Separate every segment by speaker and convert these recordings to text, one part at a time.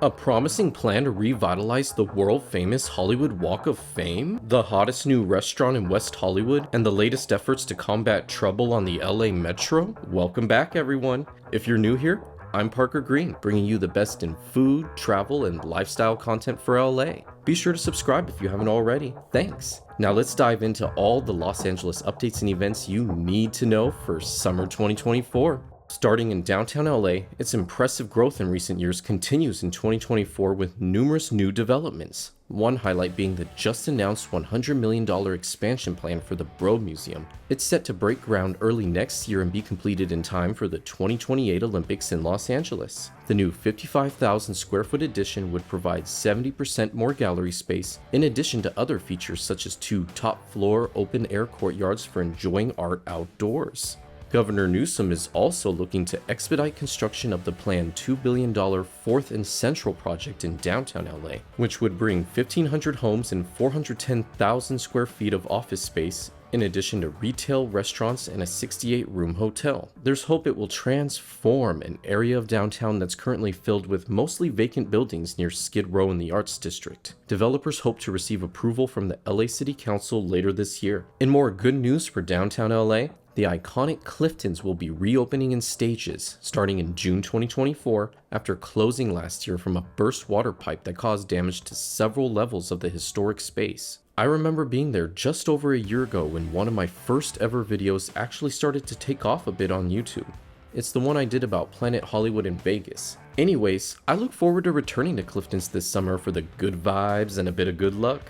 Speaker 1: A promising plan to revitalize the world-famous Hollywood Walk of Fame, the hottest new restaurant in West Hollywood, and the latest efforts to combat trouble on the LA Metro? Welcome back, everyone. If you're new here, I'm Parker Green, bringing you the best in food, travel, and lifestyle content for LA. Be sure to subscribe if you haven't already. Thanks. Now let's dive into all the Los Angeles updates and events you need to know for summer 2024. Starting in downtown LA, its impressive growth in recent years continues in 2024 with numerous new developments. One highlight being the just announced $100 million expansion plan for the Broad Museum. It's set to break ground early next year and be completed in time for the 2028 Olympics in Los Angeles. The new 55,000 square foot addition would provide 70% more gallery space, in addition to other features such as 2 top floor open air courtyards for enjoying art outdoors. Governor Newsom is also looking to expedite construction of the planned $2 billion 4th and Central project in downtown LA, which would bring 1,500 homes and 410,000 square feet of office space, in addition to retail, restaurants, and a 68-room hotel. There's hope it will transform an area of downtown that's currently filled with mostly vacant buildings near Skid Row in the Arts District. Developers hope to receive approval from the LA City Council later this year. In more good news for downtown LA, the iconic Cliftons will be reopening in stages starting in June 2024 after closing last year from a burst water pipe that caused damage to several levels of the historic space. I remember being there just over a year ago when one of my first ever videos actually started to take off a bit on YouTube. It's the one I did about Planet Hollywood in Vegas. Anyways, I look forward to returning to Clifton's this summer for the good vibes and a bit of good luck.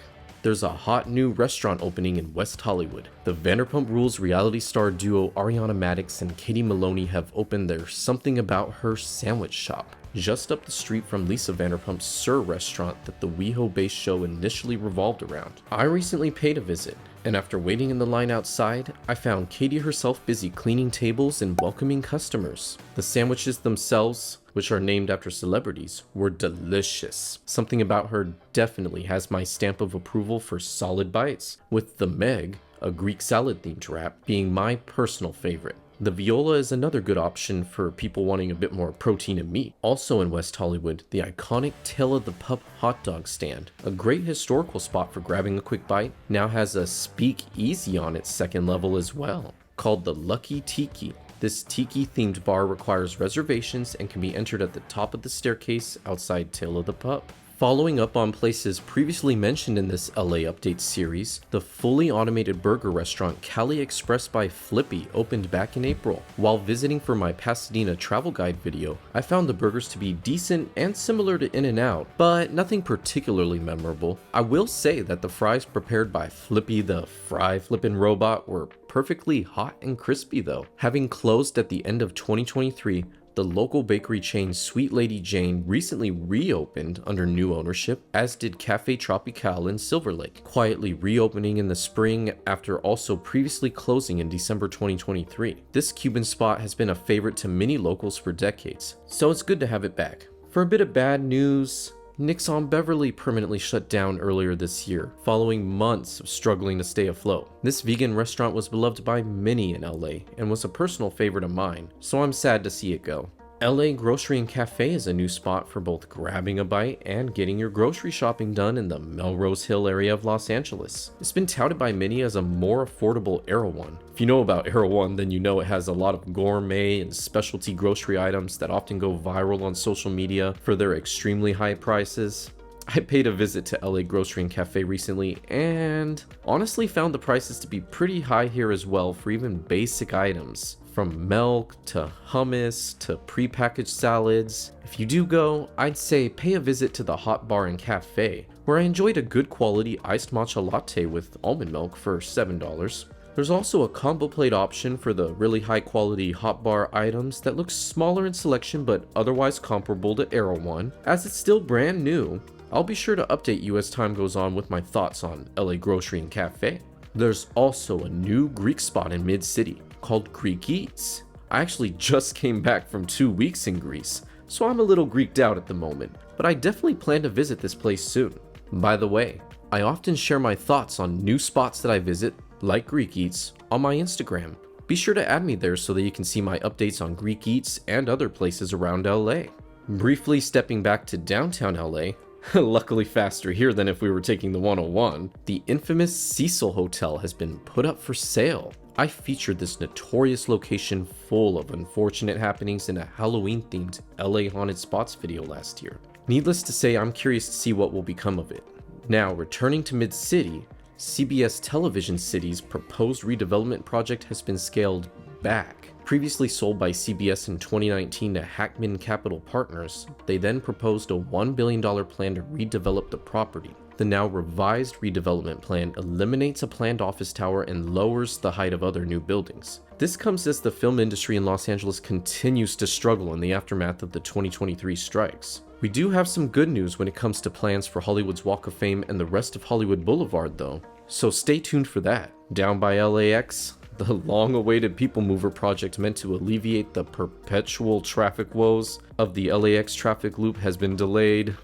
Speaker 1: There's a hot new restaurant opening in West Hollywood. The Vanderpump Rules reality star duo Ariana Madix and Katie Maloney have opened their Something About Her sandwich shop, just up the street from Lisa Vanderpump's Sir restaurant that the WeHo-based show initially revolved around. I recently paid a visit, and after waiting in the line outside, I found Katie herself busy cleaning tables and welcoming customers. The sandwiches themselves, which are named after celebrities, were delicious. Something About Her definitely has my stamp of approval for solid bites, with the Meg, a Greek salad-themed wrap, being my personal favorite. The Viola is another good option for people wanting a bit more protein and meat. Also in West Hollywood, the iconic Tail of the Pup hot dog stand, a great historical spot for grabbing a quick bite, now has a Speakeasy on its second level as well, called the Lucky Tiki. This Tiki-themed bar requires reservations and can be entered at the top of the staircase outside Tail of the Pup. Following up on places previously mentioned in this LA Updates series, the fully automated burger restaurant Cali Express by Flippy opened back in April. While visiting for my Pasadena travel guide video, I found the burgers to be decent and similar to In-N-Out, but nothing particularly memorable. I will say that the fries prepared by Flippy the fry flippin' robot were perfectly hot and crispy though. Having closed at the end of 2023, the local bakery chain Sweet Lady Jane recently reopened under new ownership, as did Cafe Tropical in Silver Lake, quietly reopening in the spring after also previously closing in December 2023. This Cuban spot has been a favorite to many locals for decades, so it's good to have it back. For a bit of bad news, Nick's on Beverly permanently shut down earlier this year, following months of struggling to stay afloat. This vegan restaurant was beloved by many in LA and was a personal favorite of mine, so I'm sad to see it go. LA Grocery and Cafe is a new spot for both grabbing a bite and getting your grocery shopping done in the Melrose Hill area of Los Angeles. It's been touted by many as a more affordable Erewhon. If you know about Erewhon, then you know it has a lot of gourmet and specialty grocery items that often go viral on social media for their extremely high prices. I paid a visit to LA Grocery and Cafe recently and honestly found the prices to be pretty high here as well for even basic items. From milk to hummus to prepackaged salads. If you do go, I'd say pay a visit to the Hot Bar and Cafe, where I enjoyed a good quality iced matcha latte with almond milk for $7. There's also a combo plate option for the really high quality hot bar items that looks smaller in selection but otherwise comparable to Erewhon, as it's still brand new. I'll be sure to update you as time goes on with my thoughts on LA Grocery and Cafe. There's also a new Greek spot in Mid-City called Greek Eats. I actually just came back from 2 weeks in Greece, so I'm a little Greeked out at the moment, but I definitely plan to visit this place soon. By the way, I often share my thoughts on new spots that I visit, like Greek Eats, on my Instagram. Be sure to add me there so that you can see my updates on Greek Eats and other places around LA. Briefly stepping back to downtown LA, luckily faster here than if we were taking the 101, the infamous Cecil Hotel has been put up for sale. I featured this notorious location full of unfortunate happenings in a Halloween-themed LA Haunted Spots video last year. Needless to say, I'm curious to see what will become of it. Now, returning to Mid-City, CBS Television City's proposed redevelopment project has been scaled back. Previously sold by CBS in 2019 to Hackman Capital Partners, they then proposed a $1 billion plan to redevelop the property. The now revised redevelopment plan eliminates a planned office tower and lowers the height of other new buildings. This comes as the film industry in Los Angeles continues to struggle in the aftermath of the 2023 strikes. We do have some good news when it comes to plans for Hollywood's Walk of Fame and the rest of Hollywood Boulevard though, so stay tuned for that. Down by LAX, the long-awaited People Mover project meant to alleviate the perpetual traffic woes of the LAX traffic loop has been delayed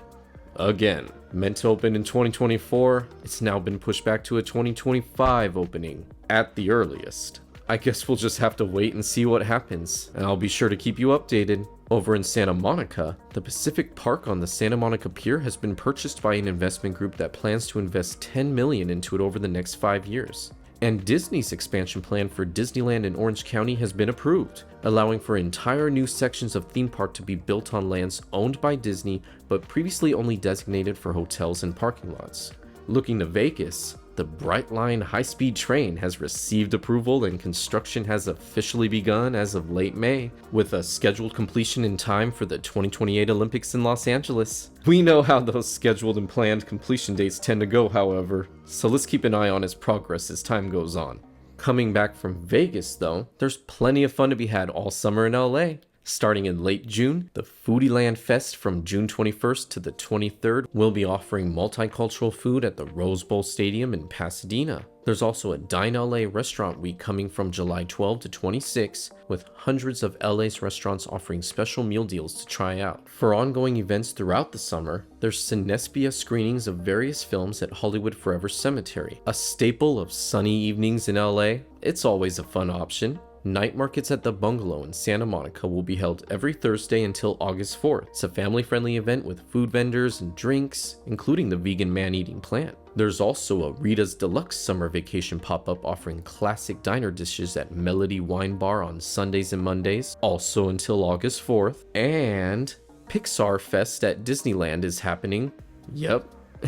Speaker 1: again. Meant to open in 2024, it's now been pushed back to a 2025 opening at the earliest. I guess we'll just have to wait and see what happens, and I'll be sure to keep you updated. Over in Santa Monica, the Pacific Park on the Santa Monica Pier has been purchased by an investment group that plans to invest $10 million into it over the next 5 years. And Disney's expansion plan for Disneyland in Orange County has been approved, allowing for entire new sections of theme park to be built on lands owned by Disney but previously only designated for hotels and parking lots. Looking to Vegas, the Brightline high-speed train has received approval and construction has officially begun as of late May, with a scheduled completion in time for the 2028 Olympics in Los Angeles. We know how those scheduled and planned completion dates tend to go, however, so let's keep an eye on its progress as time goes on. Coming back from Vegas though, there's plenty of fun to be had all summer in LA. Starting in late June, the Foodieland Fest from June 21st to the 23rd will be offering multicultural food at the Rose Bowl Stadium in Pasadena. There's also a Dine LA Restaurant Week coming from July 12 to 26, with hundreds of LA's restaurants offering special meal deals to try out. For ongoing events throughout the summer, there's Cinespia screenings of various films at Hollywood Forever Cemetery, a staple of sunny evenings in LA. It's always a fun option. Night markets at the Bungalow in Santa Monica will be held every Thursday until August 4th. It's a family-friendly event with food vendors and drinks, including the vegan man-eating plant. There's also a Rita's Deluxe Summer Vacation pop-up offering classic diner dishes at Melody Wine Bar on Sundays and Mondays, also until August 4th. And Pixar Fest at Disneyland is happening,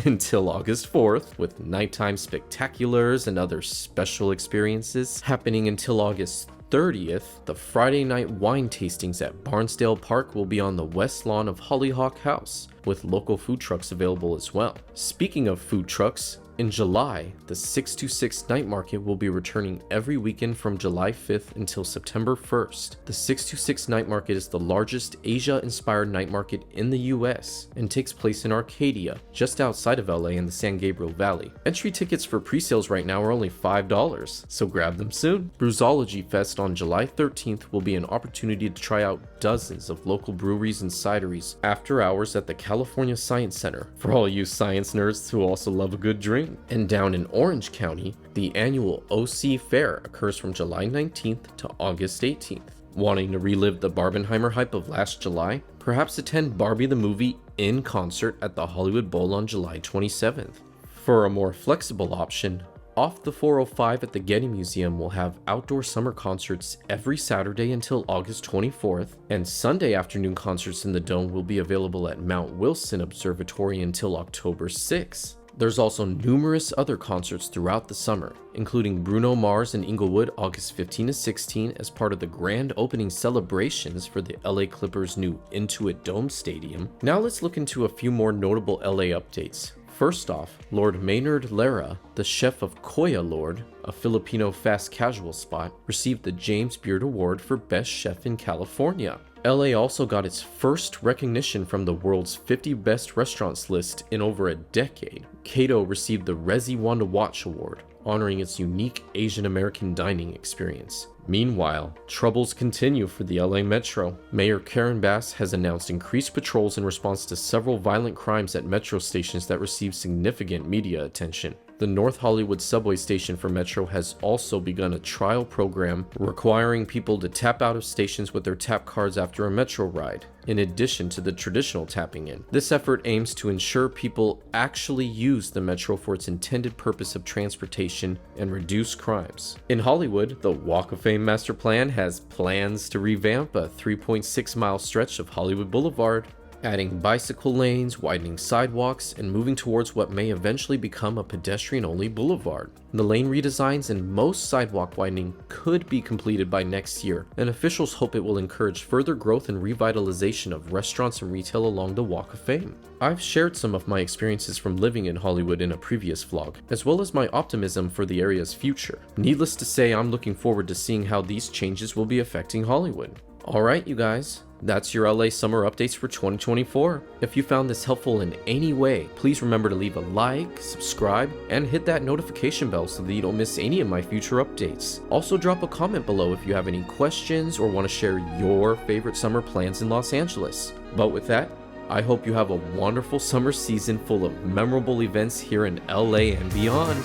Speaker 1: until August 4th, with nighttime spectaculars and other special experiences happening until August 30th. The Friday night wine tastings at Barnsdale Park will be on the west lawn of Hollyhock House, with local food trucks available as well. Speaking of food trucks, in July, the 626 Night Market will be returning every weekend from July 5th until September 1st. The 626 Night Market is the largest Asia-inspired night market in the US and takes place in Arcadia, just outside of LA in the San Gabriel Valley. Entry tickets for pre-sales right now are only $5, so grab them soon. Bruisology Fest on July 13th will be an opportunity to try out dozens of local breweries and cideries after hours at the California Science Center, for all you science nerds who also love a good drink. And down in Orange County, the annual OC Fair occurs from July 19th to August 18th. Wanting to relive the Barbenheimer hype of last July? Perhaps attend Barbie the movie in concert at the Hollywood Bowl on July 27th. For a more flexible option, off the 405 at the Getty Museum will have outdoor summer concerts every Saturday until August 24th, and Sunday afternoon concerts in the Dome will be available at Mount Wilson Observatory until October 6th. There's also numerous other concerts throughout the summer, including Bruno Mars in Inglewood August 15 to 16 as part of the grand opening celebrations for the LA Clippers' new Intuit Dome Stadium. Now let's look into a few more notable LA updates. First off, Lord Maynard Lara, the chef of Koya Lord, a Filipino fast casual spot, received the James Beard Award for Best Chef in California. LA also got its first recognition from the world's 50 best restaurants list in over a decade. Cato received the Resi One to Watch Award, honoring its unique Asian American dining experience. Meanwhile, troubles continue for the LA Metro. Mayor Karen Bass has announced increased patrols in response to several violent crimes at metro stations that received significant media attention. The North Hollywood subway station for Metro has also begun a trial program requiring people to tap out of stations with their tap cards after a Metro ride, in addition to the traditional tapping in. This effort aims to ensure people actually use the Metro for its intended purpose of transportation and reduce crimes. In Hollywood, the Walk of Fame Master Plan has plans to revamp a 3.6-mile stretch of Hollywood Boulevard, adding bicycle lanes, widening sidewalks, and moving towards what may eventually become a pedestrian-only boulevard. The lane redesigns and most sidewalk widening could be completed by next year, and officials hope it will encourage further growth and revitalization of restaurants and retail along the Walk of Fame. I've shared some of my experiences from living in Hollywood in a previous vlog, as well as my optimism for the area's future. Needless to say, I'm looking forward to seeing how these changes will be affecting Hollywood. Alright you guys, that's your LA summer updates for 2024. If you found this helpful in any way, please remember to leave a like, subscribe, and hit that notification bell so that you don't miss any of my future updates. Also drop a comment below if you have any questions or want to share your favorite summer plans in Los Angeles. But with that, I hope you have a wonderful summer season full of memorable events here in LA and beyond.